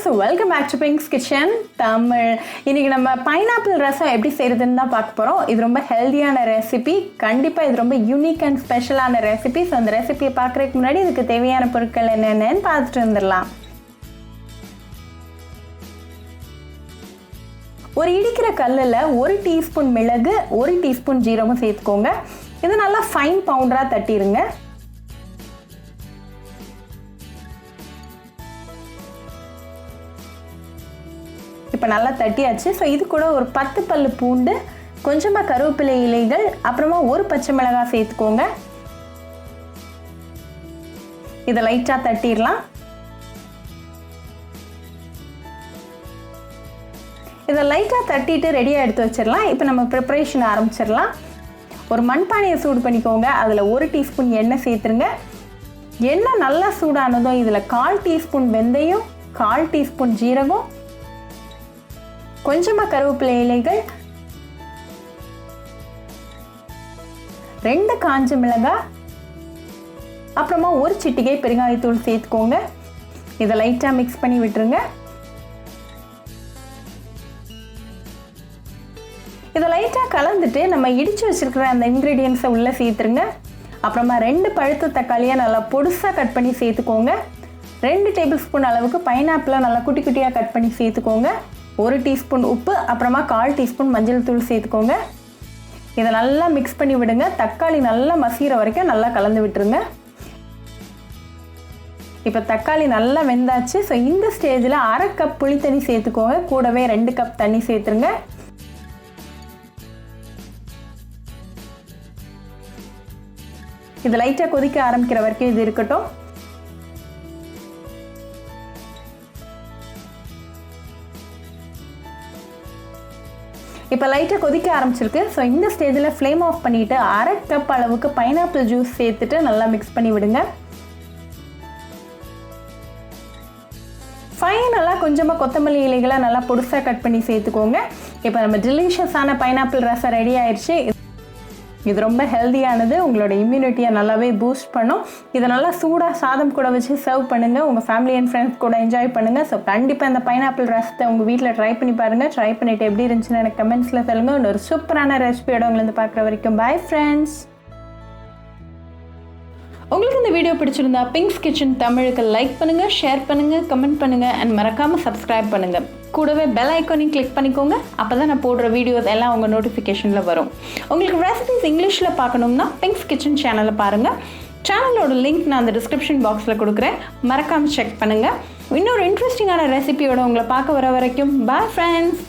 friends, welcome back to Pink's Kitchen Tamil. இன்னைக்கு நம்ம pineapple ரசம் எப்படி செய்யறதுன்னு தான் பார்க்க போறோம். இது ரொம்ப ஹெல்தியான ரெசிபி. கண்டிப்பா இது ரொம்ப யூனிக் அண்ட் ஸ்பெஷலான ரெசிபி. ஸோ அந்த ரெசிபியை பார்க்கறதுக்கு முன்னாடி இதுக்கு தேவையான பொருட்கள் என்னென்னு பார்த்துட்டு வந்துடலாம். ஒரு இடிக்கிற கல்லில் 1 டீஸ்பூன் மிளகு 1 டீஸ்பூன் ஜீரகம் சேர்த்துக்கோங்க. இது நல்லா ஃபைன் பவுடராக தட்டிடுங்க. இப்போ நல்லா தட்டியாச்சு. ஸோ இது கூட ஒரு 10 பல்லு பூண்டு, கொஞ்சமாக கருவேப்பிலை இலைகள், அப்புறமா ஒரு பச்சை மிளகாய் சேர்த்துக்கோங்க. இதை லைட்டாக தட்டிடலாம். இதை லைட்டாக தட்டிட்டு ரெடியாக எடுத்து வச்சிடலாம். இப்போ நம்ம ப்ரிப்பரேஷன் ஆரம்பிச்சிடலாம். ஒரு மண்பானையை சூடு பண்ணிக்கோங்க. அதில் 1 டீஸ்பூன் எண்ணெய் சேர்த்துருங்க. எண்ணெய் நல்லா சூடானதும் இதில் 1/4 டீஸ்பூன் வெந்தயம், 1/4 டீஸ்பூன் ஜீரகம், கொஞ்சமாக கருவேப்பிலை இலைகள், 2 காஞ்ச மிளகாய், அப்புறமா ஒரு சிட்டிகை பெருங்காயத்தூள் சேர்த்துக்கோங்க. இதை லைட்டாக மிக்ஸ் பண்ணி விட்டுருங்க. இதை லைட்டாக கலந்துட்டு நம்ம இடித்து வச்சுருக்கிற அந்த இன்க்ரீடியன்ஸை உள்ளே சேர்த்துருங்க. அப்புறமா 2 பழுத்த தக்காளியை நல்லா பொடுசாக கட் பண்ணி சேர்த்துக்கோங்க. 2 டேபிள் ஸ்பூன் அளவுக்கு பைனாப்பிளை நல்லா குட்டி குட்டியாக கட் பண்ணி சேர்த்துக்கோங்க. 1 டீஸ்பூன் உப்பு, அப்புறமா 1/4 டீஸ்பூன் மஞ்சள் தூள் சேர்த்துக்கோங்க. இதை நல்லா மிக்ஸ் பண்ணி விடுங்க. தக்காளி நல்லா மசிகிற வரைக்கும் நல்லா கலந்து விட்டுருங்க. இப்போ தக்காளி நல்லா வெந்தாச்சு. ஸோ இந்த ஸ்டேஜில் 1/2 கப் புளி தண்ணி சேர்த்துக்கோங்க. கூடவே 2 கப் தண்ணி சேர்த்துருங்க. இது லைட்டாக கொதிக்க ஆரம்பிக்கிற வரைக்கும் இது இருக்கட்டும். இப்போ லைட்டாக கொதிக்க ஆரம்பிச்சிருக்கு. ஸோ இந்த ஸ்டேஜில் ஃப்ளேம் ஆஃப் பண்ணிவிட்டு 1/2 கப் அளவுக்கு பைனாப்பிள் ஜூஸ் சேர்த்துட்டு நல்லா மிக்ஸ் பண்ணி விடுங்க. ஃபைனலாக கொஞ்சமாக கொத்தமல்லி இலைகளை நல்லா பொடுசாக கட் பண்ணி சேர்த்துக்கோங்க. இப்போ நம்ம டெலிஷியஸான பைனாப்பிள் ரசம் ரெடி ஆயிடுச்சு. இது ரொம்ப ஹெல்தியானது. உங்களோட இம்யூனிட்டியை நல்லாவே பூஸ்ட் பண்ணும். இதை நல்லா சூடாக சாதம் கூட வச்சு சர்வ் பண்ணுங்கள். உங்கள் ஃபேமிலி அண்ட் ஃப்ரெண்ட்ஸ் கூட என்ஜாய் பண்ணுங்கள். ஸோ கண்டிப்பாக இந்த பைனாப்பிள் ரசத்தை உங்கள் வீட்டில் ட்ரை பண்ணி பாருங்கள். ட்ரை பண்ணிவிட்டு எப்படி இருந்துச்சுன்னு எனக்கு கமெண்ட்ஸில் சொல்லுங்கள். இன்னொரு சூப்பரான ரெசிபியோட உங்களை பார்க்குற வரைக்கும் பை ஃப்ரெண்ட்ஸ். உங்களுக்கு இந்த வீடியோ பிடிச்சிருந்தா பிங்க்ஸ் கிச்சன் தமிழுக்கு லைக் பண்ணுங்கள், ஷேர் பண்ணுங்கள், கமெண்ட் பண்ணுங்கள் அண்ட் மறக்காமல் சப்ஸ்கிரைப் பண்ணுங்கள். கூடவே பெல் ஐக்கானையும் கிளிக் பண்ணிக்கோங்க. அப்போ தான் நான் போடுற வீடியோஸ் எல்லாம் உங்கள் நோட்டிஃபிகேஷனில் வரும். உங்களுக்கு ரெசிபிஸ் இங்கிலீஷில் பார்க்கணும்னா பிங்க்ஸ் கிச்சன் சேனலை பாருங்கள். சேனலோட லிங்க் நான் அந்த டிஸ்கிரிப்ஷன் பாக்ஸில் கொடுக்குறேன். மறக்காமல் செக் பண்ணுங்கள். இன்னொரு இன்ட்ரெஸ்டிங்கான ரெசிபியோட உங்களை பார்க்க வர வரைக்கும் பாய் ஃப்ரெண்ட்ஸ்.